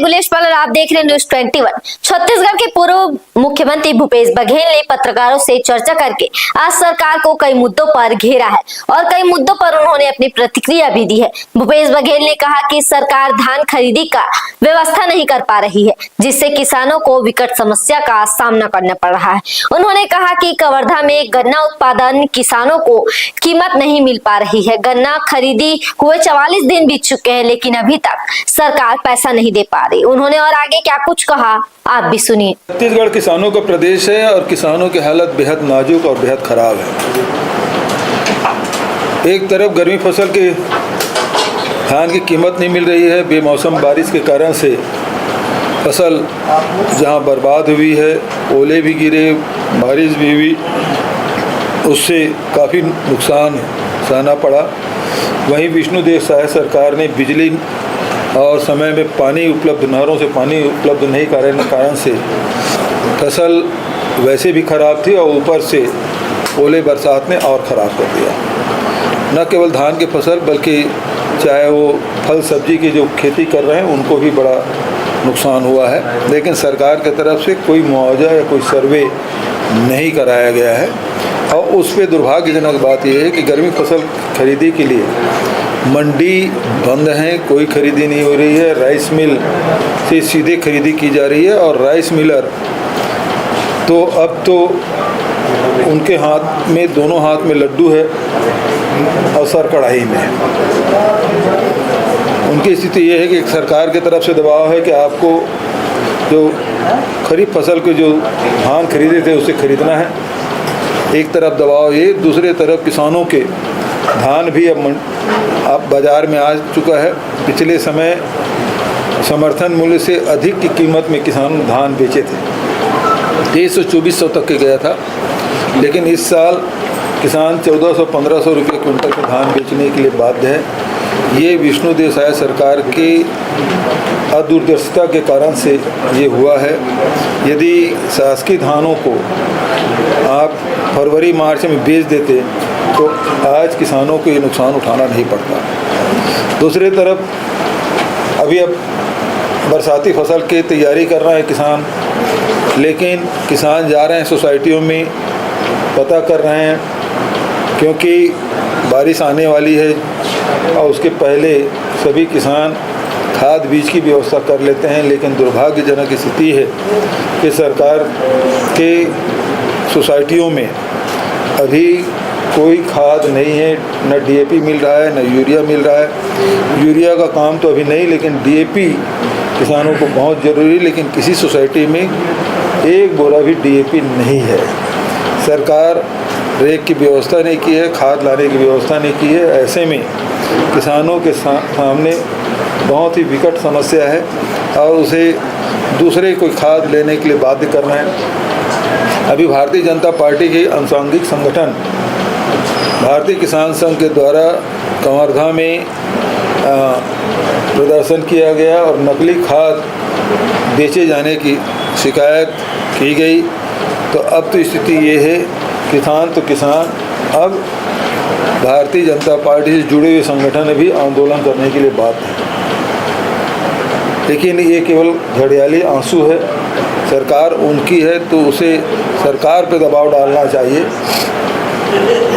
गुलेश पाल, आप देख रहे हैं न्यूज़ 21। छत्तीसगढ़ के पूर्व मुख्यमंत्री भूपेश बघेल ने पत्रकारों से चर्चा करके आज सरकार को कई मुद्दों पर घेरा है और कई मुद्दों पर उन्होंने अपनी प्रतिक्रिया भी दी है। भूपेश बघेल ने कहा कि सरकार धान खरीदी का व्यवस्था नहीं कर पा रही है, जिससे किसानों को विकट समस्या का सामना करना पड़ रहा है। उन्होंने कहा कि कवर्धा में गन्ना उत्पादन किसानों को कीमत नहीं मिल पा रही है। गन्ना खरीदी हुए 44 दिन बीत चुके हैं, लेकिन अभी तक सरकार पैसा नहीं दे पा रही। उन्होंने और आगे क्या कुछ कहा, आप भी सुनिए। छत्तीसगढ़ किसानों का प्रदेश है और किसानों की हालत बेहद नाजुक और बेहद खराब है। एक तरफ गर्मी फसल के धान की कीमत नहीं मिल रही है, बेमौसम बारिश के कारण से फसल जहां बर्बाद हुई है, ओले भी गिरे, बारिश भी हुई, उससे काफ़ी नुकसान सहना पड़ा। वहीं विष्णुदेव साय सरकार ने बिजली और समय में पानी उपलब्ध, नहरों से पानी उपलब्ध नहीं करने के कारण से फसल वैसे भी ख़राब थी और ऊपर से ओले बरसात ने और ख़राब कर दिया। न केवल धान की फसल बल्कि चाहे वो फल सब्जी की जो खेती कर रहे हैं उनको भी बड़ा नुकसान हुआ है, लेकिन सरकार की तरफ से कोई मुआवजा या कोई सर्वे नहीं कराया गया है। और उस पर दुर्भाग्यजनक बात यह है कि गर्मी फसल खरीदी के लिए मंडी बंद हैं, कोई खरीदी नहीं हो रही है। राइस मिल से सीधे खरीदी की जा रही है और राइस मिलर तो अब तो उनके हाथ में, दोनों हाथ में लड्डू है और सर कढ़ाई में। उनकी स्थिति ये है कि सरकार की तरफ से दबाव है कि आपको जो खरीफ फसल के जो धान खरीदे थे उसे खरीदना है। एक तरफ दबाव ये, दूसरे तरफ किसानों के धान भी अब बाज़ार में आ चुका है। पिछले समय समर्थन मूल्य से अधिक की कीमत में किसान धान बेचे थे, 2300-2400 तक के गया था, लेकिन इस साल किसान 1400-1500 रुपये क्विंटल के धान बेचने के लिए बाध्य है। ये विष्णुदेव साय सरकार की अदूरदर्शिता के कारण से ये हुआ है। यदि शासकीय धानों को आप फरवरी मार्च में बेच देते तो आज किसानों को ये नुकसान उठाना नहीं पड़ता। दूसरी तरफ अभी अब बरसाती फसल की तैयारी कर रहे हैं किसान, लेकिन किसान जा रहे हैं सोसाइटियों में, पता कर रहे हैं, क्योंकि बारिश आने वाली है और उसके पहले सभी किसान खाद बीज की व्यवस्था कर लेते हैं। लेकिन दुर्भाग्यजनक स्थिति है कि सरकार के सोसाइटियों में अभी कोई खाद नहीं है, न डीएपी मिल रहा है, न यूरिया मिल रहा है। यूरिया का काम तो अभी नहीं, लेकिन डीएपी किसानों को बहुत ज़रूरी है, लेकिन किसी सोसाइटी में एक बोरा भी डीएपी नहीं है। सरकार रेक की व्यवस्था नहीं की है, खाद लाने की व्यवस्था नहीं की है। ऐसे में किसानों के सामने बहुत ही विकट समस्या है और उसे दूसरे कोई खाद लेने के लिए बाध्य करना है। अभी भारतीय जनता पार्टी के अनुषंगिक संगठन भारतीय किसान संघ के द्वारा कवर्धा में प्रदर्शन किया गया और नकली खाद बेचे जाने की शिकायत की गई। तो अब तो स्थिति ये है, किसान तो किसान, अब भारतीय जनता पार्टी से जुड़े हुए संगठन भी आंदोलन करने के लिए बाध्य हैं। लेकिन ये केवल घड़ियाली आंसू है। सरकार उनकी है तो उसे सरकार पर दबाव डालना चाहिए,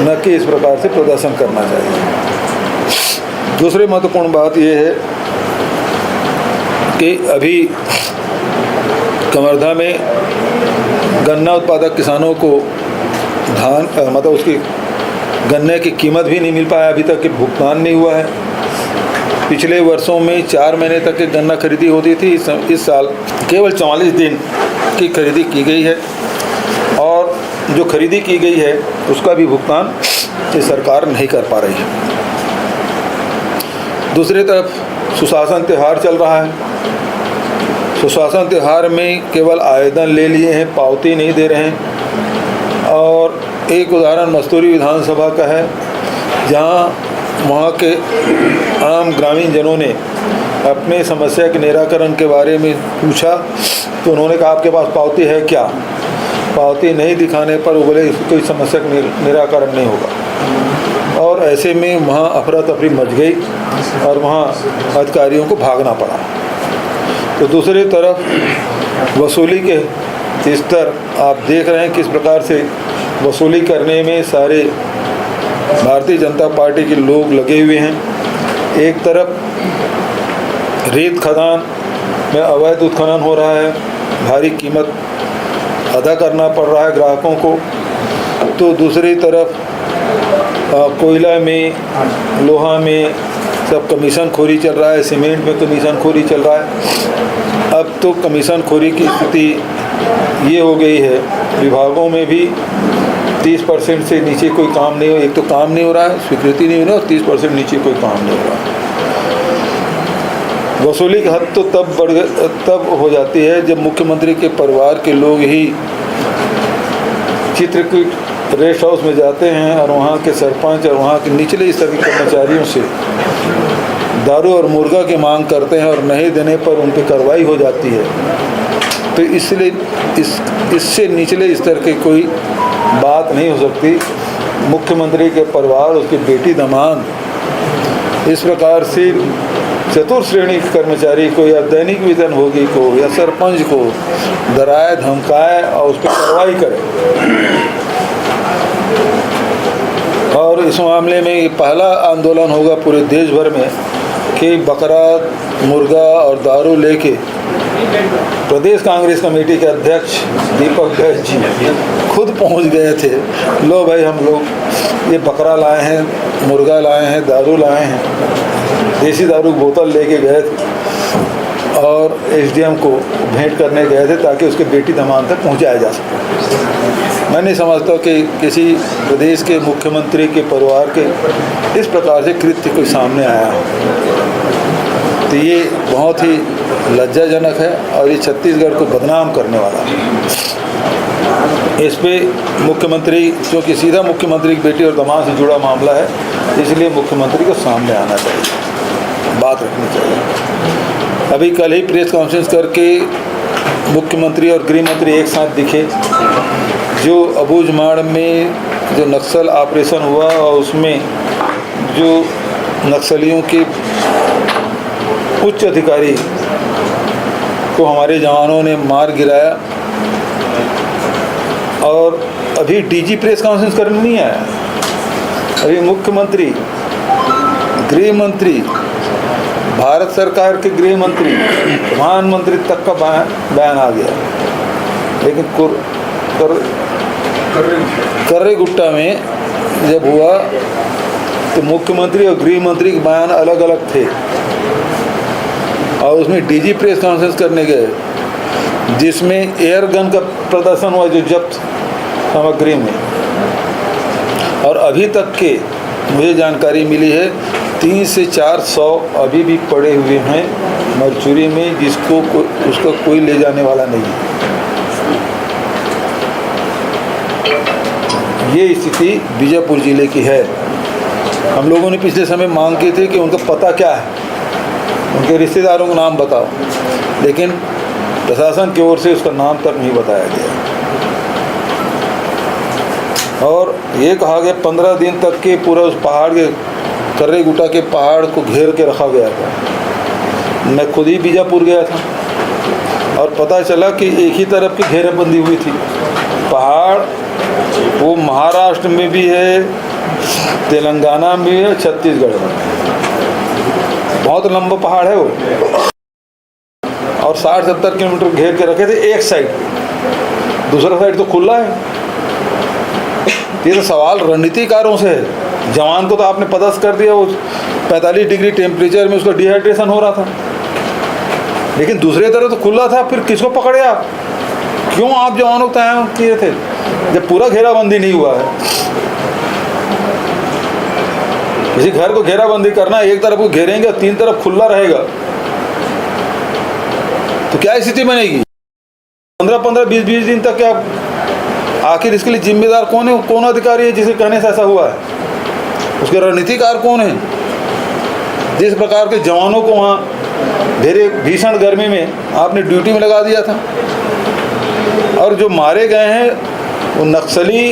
न कि इस प्रकार से प्रदर्शन करना चाहिए। दूसरी महत्वपूर्ण बात यह है कि अभी कवर्धा में गन्ना उत्पादक किसानों को धान मतलब उसकी गन्ने की कीमत भी नहीं मिल पाया, अभी तक भुगतान नहीं हुआ है। पिछले वर्षों में 4 महीने तक की गन्ना खरीदी होती थी, इस साल केवल 44 दिन की खरीदी की गई है और जो खरीदी की गई है उसका भी भुगतान ये सरकार नहीं कर पा रही है। दूसरी तरफ सुशासन त्यौहार चल रहा है। सुशासन त्यौहार में केवल आवेदन ले लिए हैं, पावती नहीं दे रहे हैं। और एक उदाहरण मस्तूरी विधानसभा का है, जहां वहाँ के आम ग्रामीण जनों ने अपने समस्या के निराकरण के बारे में पूछा तो उन्होंने कहा आपके पास पावती है क्या? पावती नहीं दिखाने पर वो बोले कोई समस्या का निराकरण नहीं होगा। और ऐसे में वहाँ अफरा तफरी मच गई और वहाँ अधिकारियों को भागना पड़ा। तो दूसरी तरफ वसूली के स्तर आप देख रहे हैं किस प्रकार से वसूली करने में सारे भारतीय जनता पार्टी के लोग लगे हुए हैं। एक तरफ रेत खदान में अवैध उत्खनन हो रहा है, भारी कीमत अदा करना पड़ रहा है ग्राहकों को, तो दूसरी तरफ कोयला में, लोहा में सब कमीशन खोरी चल रहा है, सीमेंट में कमीशन खोरी चल रहा है। अब तो कमीशन खोरी की स्थिति ये हो गई है, विभागों में भी 30% से नीचे कोई काम नहीं हो, एक तो काम नहीं हो रहा है, स्वीकृति नहीं हो रहा, और 30% नीचे कोई काम नहीं हो रहा है। वसूली की हद तो तब हो जाती है जब मुख्यमंत्री के परिवार के लोग ही चित्रकूट रेस्ट हाउस में जाते हैं और वहाँ के सरपंच और वहाँ के निचले स्तर के कर्मचारियों से दारू और मुर्गा की मांग करते हैं और नहीं देने पर उन पर कार्रवाई हो जाती है। तो इसलिए इससे निचले स्तर की कोई बात नहीं हो सकती। मुख्यमंत्री के परिवार, उसकी बेटी दामाद इस प्रकार से चतुर्थ श्रेणी के कर्मचारी को या दैनिक वेतन भोगी को या सरपंच को डराए धमकाए और उस पर कार्रवाई करे। और इस मामले में ये पहला आंदोलन होगा पूरे देश भर में कि बकरा, मुर्गा और दारू लेके प्रदेश कांग्रेस कमेटी के अध्यक्ष दीपक बैज जी खुद पहुंच गए थे। लो भाई, हम लोग ये बकरा लाए हैं, मुर्गा लाए हैं, दारू लाए हैं, देसी दारू की बोतल लेके गए थे और एसडीएम को भेंट करने गए थे ताकि उसके बेटी दामाद तक पहुंचाया जा सके। मैं नहीं समझता कि किसी प्रदेश के मुख्यमंत्री के परिवार के इस प्रकार से कृत्य कोई सामने आया हो। तो ये बहुत ही लज्जाजनक है और ये छत्तीसगढ़ को बदनाम करने वाला है। इस पे मुख्यमंत्री, क्योंकि सीधा मुख्यमंत्री की बेटी और दामाद से जुड़ा मामला है, इसलिए मुख्यमंत्री को सामने आना चाहिए, बात रखनी चाहिए। अभी कल ही प्रेस कॉन्फ्रेंस करके मुख्यमंत्री और गृह मंत्री एक साथ दिखे। जो अबूझमाड़ में जो नक्सल ऑपरेशन हुआ और उसमें जो नक्सलियों के उच्च अधिकारी को हमारे जवानों ने मार गिराया, और अभी डीजी प्रेस कॉन्फ्रेंस करने नहीं आया। अभी मुख्यमंत्री, गृह मंत्री, भारत सरकार के गृह मंत्री, प्रधानमंत्री तक का बयान आ गया। लेकिन कर्रेगुट्टा में जब हुआ तो मुख्यमंत्री और गृह मंत्री के बयान अलग अलग थे और उसमें डीजी प्रेस कॉन्फ्रेंस करने गए जिसमें एयर गन का प्रदर्शन हुआ जो जब्त सामग्री में। और अभी तक के मुझे जानकारी मिली है 300 से 400 अभी भी पड़े हुए हैं मरचुरी में, जिसको उसका कोई ले जाने वाला नहीं है। ये स्थिति बीजापुर जिले की है। हम लोगों ने पिछले समय मांग की थी कि उनका पता क्या है, उनके रिश्तेदारों का नाम बताओ, लेकिन प्रशासन की ओर से उसका नाम तक नहीं बताया गया। और ये कहा गया 15 दिन तक के पूरा उस पहाड़ के, कर्रेगुट्टा के पहाड़ को घेर के रखा गया था। मैं खुद ही बीजापुर गया था और पता चला कि एक ही तरफ की घेरेबंदी हुई थी। पहाड़ वो महाराष्ट्र में भी है, तेलंगाना में भी है, छत्तीसगढ़ में। बहुत लंबा पहाड़ है वो, और 60-70 किलोमीटर घेर के रखे थे एक साइड, दूसरा साइड तो खुला है। ये तो सवाल रणनीतिकारों से है। जवान को तो आपने पदस्थ कर दिया, वो 45 डिग्री टेम्परेचर में उसका डिहाइड्रेशन हो रहा था, लेकिन दूसरी तरफ तो खुला था। फिर किसको पकड़े आप? क्यों आप जवानों को तैयार किए थे जब पूरा घेराबंदी नहीं हुआ है? किसी घर को घेराबंदी करना, एक तरफ को घेरेंगे और 3 तरफ खुला रहेगा, तो क्या स्थिति बनेगी? 15-15, 20-20 दिन तक क्या? आखिर इसके लिए जिम्मेदार कौन है? कौन अधिकारी है जिसके कहने से ऐसा हुआ है? उसके रणनीतिकार कौन है? जिस प्रकार के जवानों को वहाँ धेरे भीषण गर्मी में आपने ड्यूटी में लगा दिया था, और जो मारे गए हैं वो नक्सली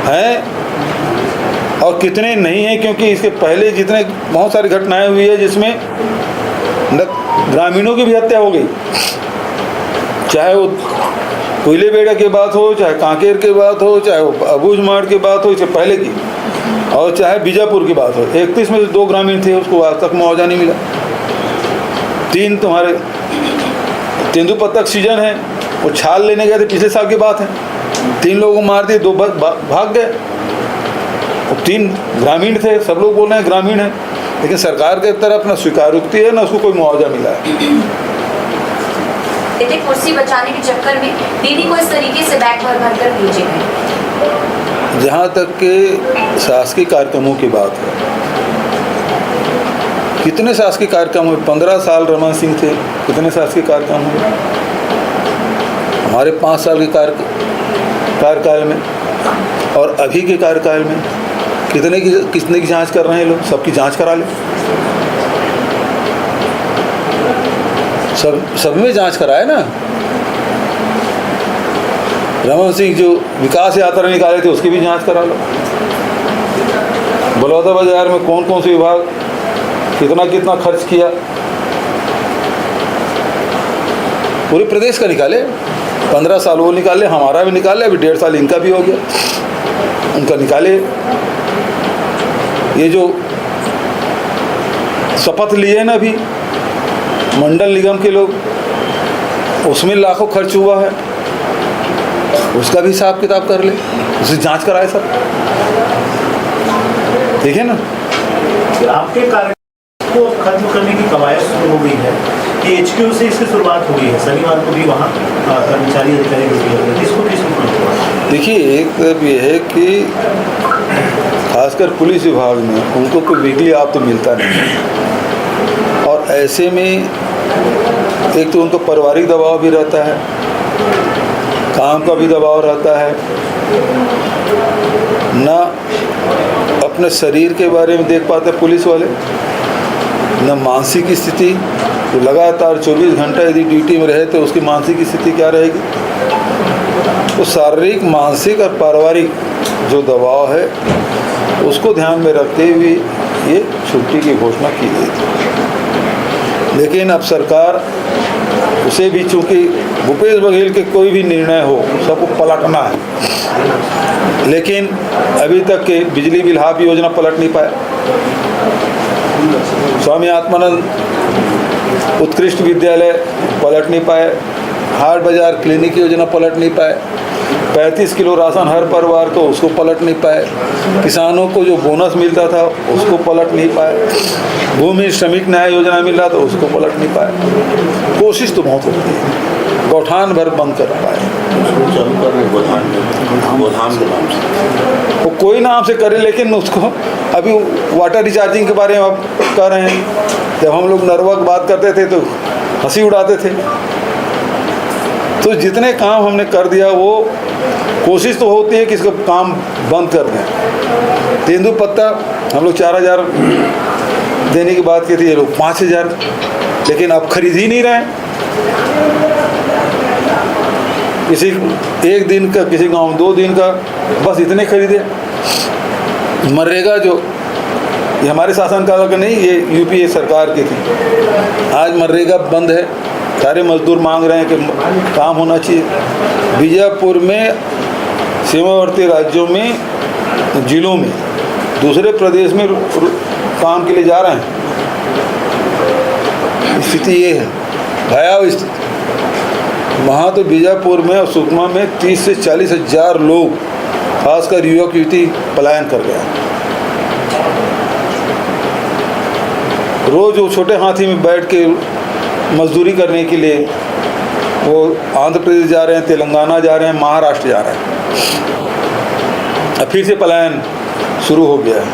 हैं और कितने नहीं हैं, क्योंकि इसके पहले जितने बहुत सारी घटनाएं हुई है जिसमें ग्रामीणों की भी हत्या हो गई, चाहे वो कोयले बेड़ा की बात हो, चाहे कांकेर की बात हो, चाहे वो अबूझमाड़ की बात हो, इससे पहले की, और चाहे बीजापुर की बात हो। 31 में से 2 ग्रामीण थे, उसको आज तक मुआवजा नहीं मिला। 3 तुम्हारे तेंदुपत्ता सीजन है, वो छाल लेने गए थे, पिछले साल की बात है, 3 लोगों को मार दिए, 2 भाग गए। 3 ग्रामीण थे, सब लोग बोल रहे हैं ग्रामीण है, लेकिन सरकार के तरफ ना स्वीकारोक्ति है ना उसको कोई मुआवजा मिला है। कहते कुर्सी बचाने के चक्कर में दीदी को इस तरीके से बैग भर भर कर भेजे गए। जहाँ तक के शासकीय कार्यक्रमों की बात है, कितने शासकीय कार्यक्रम हुए? 15 साल रमन सिंह थे, कितने शासकीय कार्यक्रम हुए? हमारे 5 साल के कार्यकाल में और अभी के कार्यकाल में कितने की जांच कर रहे हैं लोग? सबकी जांच करा ले, सब में जांच कराए ना। रमन सिंह जो विकास यात्रा निकाले थे उसकी भी जांच करा लो। बलौदा बाजार में कौन कौन से विभाग कितना खर्च किया, पूरे प्रदेश का निकाले। 15 साल वो निकाले, हमारा भी निकाले, अभी 1.5 साल इनका भी हो गया, उनका निकाले। ये जो शपथ लिए ना अभी मंडल निगम के लोग, उसमें लाखों खर्च हुआ है, उसका भी हिसाब किताब कर ले, उसे जांच कराए सब, ठीक है ना। आपके कार्य को खत्म करने की कवायद शुरू हो गई है कि HQ से इसकी शुरुआत हो गई है, शनिवार को भी वहाँ कर्मचारी अधिकारी ड्यूटी, इसको किस रूप? देखिए, एक तरफ ये है कि खासकर पुलिस विभाग में उनको कोई वीकली आप तो मिलता नहीं, और ऐसे में एक तो उनको पारिवारिक दबाव भी रहता है, काम का भी दबाव रहता है, ना अपने शरीर के बारे में देख पाते पुलिस वाले, न मानसिक स्थिति। तो लगातार 24 घंटा यदि ड्यूटी में रहे तो उसकी मानसिक स्थिति क्या रहेगी? तो शारीरिक, मानसिक और पारिवारिक जो दबाव है उसको ध्यान में रखते हुए ये छुट्टी की घोषणा की गई थी। लेकिन अब सरकार उसे भी, चूँकि भूपेश बघेल के कोई भी निर्णय हो सबको पलटना है, लेकिन अभी तक के बिजली बिल हाफ योजना पलट नहीं पाया, स्वामी आत्मानंद उत्कृष्ट विद्यालय पलट नहीं पाए, हाट बाजार क्लिनिक योजना पलट नहीं पाए, 35 किलो राशन हर परिवार को उसको पलट नहीं पाए, किसानों को जो बोनस मिलता था उसको पलट नहीं पाए, भूमि श्रमिक न्याय योजना मिल रहा था उसको पलट नहीं पाए। कोशिश तो बहुत होती है, गौठान भर बंद कर पाए, वो कोई नाम से करे, लेकिन उसको अभी वाटर रिचार्जिंग के बारे में आप कह रहे हैं। जब हम लोग नर्वक बात करते थे तो हंसी उड़ाते थे। तो जितने काम हमने कर दिया, वो कोशिश तो होती है कि इसका काम बंद कर दें। तेंदुपत्ता हम लोग 4000 देने की बात की थी, ये लोग 5000, लेकिन अब खरीद ही नहीं रहे। किसी एक दिन का, किसी गांव 2 दिन का, बस इतने खरीदे। मनरेगा जो ये हमारे शासनकाल का नहीं, ये यूपीए सरकार की थी। आज मनरेगा बंद है, सारे मजदूर मांग रहे हैं कि काम होना चाहिए। बीजापुर में, सीमावर्ती राज्यों में, जिलों में, दूसरे प्रदेश में काम के लिए जा रहे हैं। स्थिति ये है, भयावह स्थिति। वहाँ तो बीजापुर में और सुकमा में 30 से 40 हज़ार लोग, खासकर युवक युवती, पलायन कर गए। रोज़ वो छोटे हाथी में बैठ के मजदूरी करने के लिए वो आंध्र प्रदेश जा रहे हैं, तेलंगाना जा रहे हैं, महाराष्ट्र जा रहे हैं। अब फिर से पलायन शुरू हो गया है।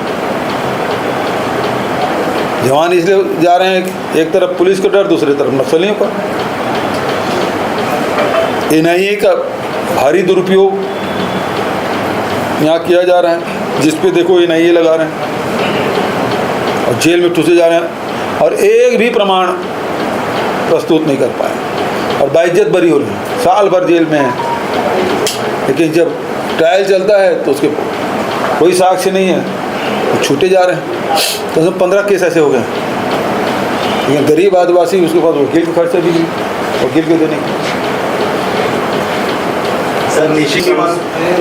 जवान इसलिए जा रहे हैं, एक तरफ पुलिस का डर, दूसरी तरफ नक्सलियों का। एनआईए का भारी दुरुपयोग यहाँ किया जा रहा है, जिस पे देखो एनआईए लगा रहे हैं और जेल में ठूसे जा रहे हैं, और एक भी प्रमाण प्रस्तुत नहीं कर पाए और बाइज्जत बरी हो रही है, साल भर जेल में है। लेकिन जब ट्रायल चलता है तो उसके कोई साक्ष्य नहीं है, तो छूटे जा रहे हैं। तो 15 केस ऐसे हो गए। लेकिन गरीब आदिवासी उसके पास वकील का खर्चा भी नहीं, वकील को देने की। सर निशी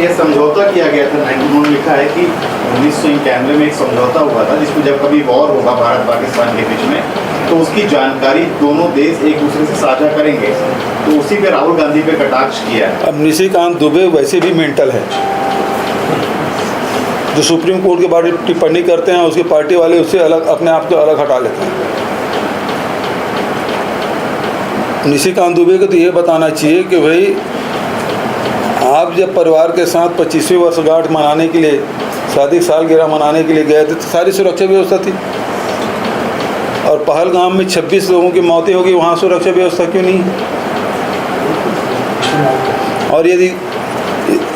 ये समझौता किया गया था, उन्होंने लिखा है कि 1991 में एक समझौता हुआ था जिसमें जब कभी वॉर होगा भारत पाकिस्तान के बीच में तो उसकी जानकारी दोनों देश एक दूसरे से साझा करेंगे, तो उसी पे राहुल गांधी पे कटाक्ष किया है। अब निशिकांत दुबे वैसे भी मेंटल है, जो सुप्रीम कोर्ट के बारे में टिप्पणी करते हैं उसकी पार्टी वाले उससे अलग अपने आप को अलग हटा लेते हैं। निशिकांत दुबे को तो ये बताना चाहिए कि भाई आप जब परिवार के साथ 25वीं वर्षगांठ मनाने के लिए, शादी सालगिरह मनाने के लिए गए थे तो सारी सुरक्षा व्यवस्था थी, और पहलगाम में 26 लोगों की मौतें होगी, वहाँ सुरक्षा व्यवस्था क्यों नहीं? और यदि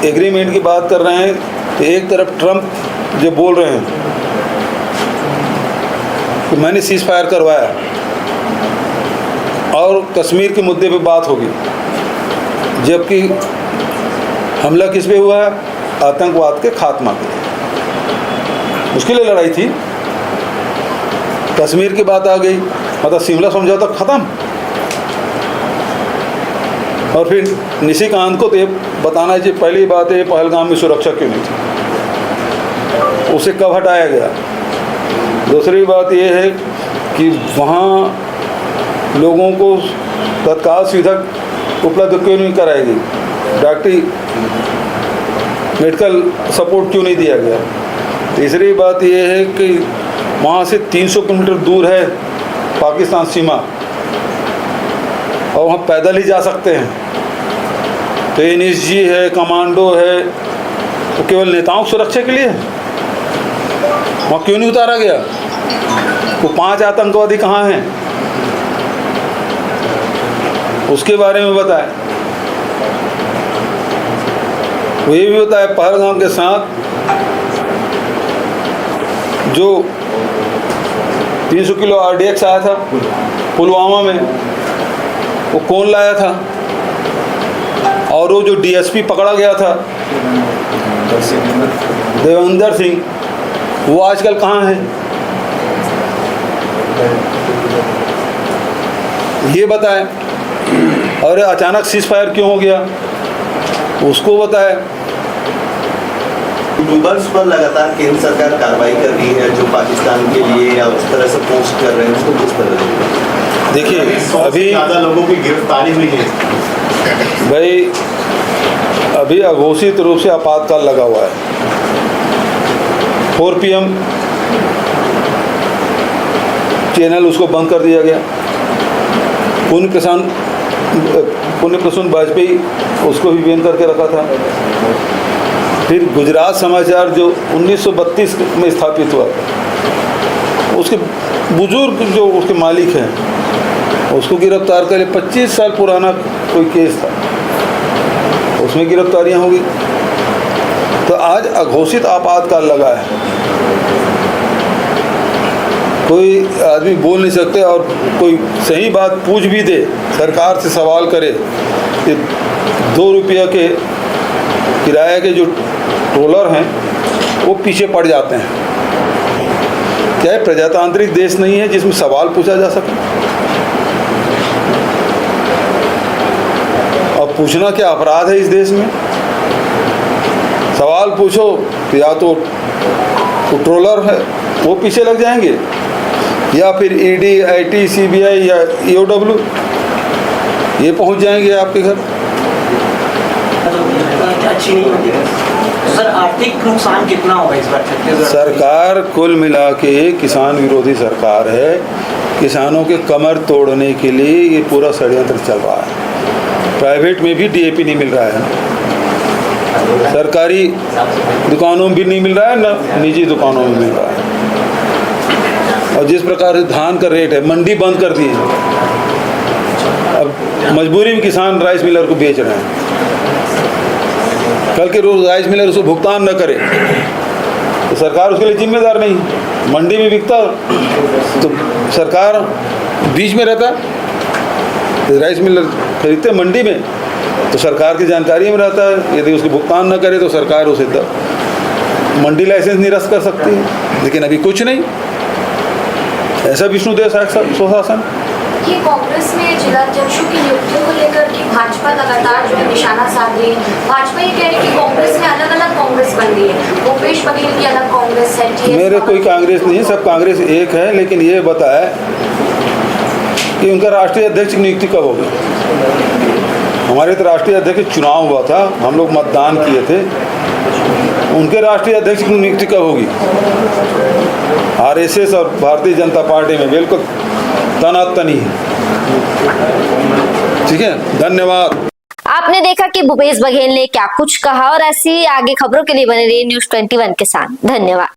एग्रीमेंट की बात कर रहे हैं तो एक तरफ ट्रंप जो बोल रहे हैं कि मैंने सीज फायर करवाया और कश्मीर के मुद्दे पे बात होगी, जबकि हमला किस पे हुआ है? आतंकवाद के खात्मा के लिए। मुश्किल लड़ाई थी, कश्मीर की बात आ गई, मतलब शिमला समझौता खत्म। और फिर निशिकांत को तो ये बताना चाहिए, पहली बात है पहलगाम में सुरक्षा क्यों नहीं थी, उसे कब हटाया गया। दूसरी बात ये है कि वहाँ लोगों को तत्काल सुविधा उपलब्ध क्यों नहीं कराई गई, डॉक्टरी मेडिकल सपोर्ट क्यों नहीं दिया गया। तीसरी बात ये है कि वहाँ से 300 किलोमीटर दूर है पाकिस्तान सीमा और वहाँ पैदल ही जा सकते हैं, तो NSG है, कमांडो है, तो केवल नेताओं की सुरक्षा के लिए है। वहाँ क्यों नहीं उतारा गया? वो 5 आतंकवादी कहाँ हैं उसके बारे में बताएं। वो ये भी बताया पहलगाम के साथ जो 300 किलो RDX आया था पुलवामा में, वो कौन लाया था, और वो जो DSP पकड़ा गया था देवेंद्र सिंह, वो आजकल कहाँ है ये बताएं। और अचानक सीज फायर क्यों हो गया उसको बताएं। यूट्यूबर्स पर लगातार केंद्र सरकार कार्रवाई कर रही है जो पाकिस्तान के लिए या उस तरह से पोस्ट कर रहे हैं, उसको किस तरह देखिए अभी ज़्यादा लोगों की गिरफ्तारी हुई है भाई, अभी अघोषित रूप से आपातकाल लगा हुआ है। 4 PM चैनल उसको बंद कर दिया गया। पुण्य प्रसून वाजपेयी उसको भी बैन करके रखा था। फिर गुजरात समाचार जो 1932 में स्थापित हुआ, उसके बुजुर्ग जो उसके मालिक हैं उसको गिरफ्तार कर, 25 साल पुराना कोई केस था, उसमें गिरफ्तारियां होगी। तो आज अघोषित आपातकाल लगा है, कोई आदमी बोल नहीं सकते, और कोई सही बात पूछ भी दे, सरकार से सवाल करे कि 2 रुपया के किराए के जो ट्रोलर हैं वो पीछे पड़ जाते हैं। क्या है प्रजातांत्रिक देश नहीं है जिसमें सवाल पूछा जा सके? और पूछना क्या अपराध है इस देश में? सवाल पूछो तो या तो ट्रोलर है वो पीछे लग जाएंगे, या फिर ED, IT, CBI या EOW ये पहुंच जाएंगे आपके घर। अच्छी नहीं होती सर। आर्थिक नुकसान कितना होगा इस बार छत्तीसगढ़? सरकार कुल मिला के किसान विरोधी सरकार है। किसानों के कमर तोड़ने के लिए ये पूरा षड्यंत्र चल रहा है। प्राइवेट में भी DAP नहीं मिल रहा है, सरकारी दुकानों में भी नहीं मिल रहा है, न निजी दुकानों में मिल रहा है। और जिस प्रकार से धान का रेट है, मंडी बंद कर दी है, अब मजबूरी में किसान राइस मिलर को बेच रहे हैं। कल के रोज राइस मिलर उसको भुगतान न करे तो सरकार उसके लिए जिम्मेदार नहीं। मंडी में बिकता तो सरकार बीच में रहता, तो राइस मिलर खरीदते मंडी में तो सरकार की जानकारी में रहता है। यदि उसको भुगतान न करे तो सरकार उसे मंडी लाइसेंस निरस्त कर सकती है, लेकिन अभी कुछ नहीं। ऐसा विष्णुदेव सुशासन। ये कांग्रेस में जिलाध्यक्षों की नियुक्तियों को लेकर कि भाजपा लगातार जो है निशाना साध रही है। भाजपा ये कह रही है कि कांग्रेस में अलग अलग कांग्रेस बन रही है, भूपेश बघेल की अलग कांग्रेस है, TS मेरे कोई कांग्रेस नहीं, सब कांग्रेस एक है। लेकिन ये बताया कि उनका राष्ट्रीय अध्यक्ष की नियुक्ति कब होगी। हमारे तो राष्ट्रीय अध्यक्ष चुनाव हुआ था, हम लोग मतदान किए थे, उनके राष्ट्रीय अध्यक्ष की नियुक्ति कब होगी। RSS और भारतीय जनता पार्टी में बिल्कुल तनातनी है। ठीक है, धन्यवाद। आपने देखा कि भूपेश बघेल ने क्या कुछ कहा और ऐसी आगे खबरों के लिए बने रहिए News 21 के साथ। धन्यवाद।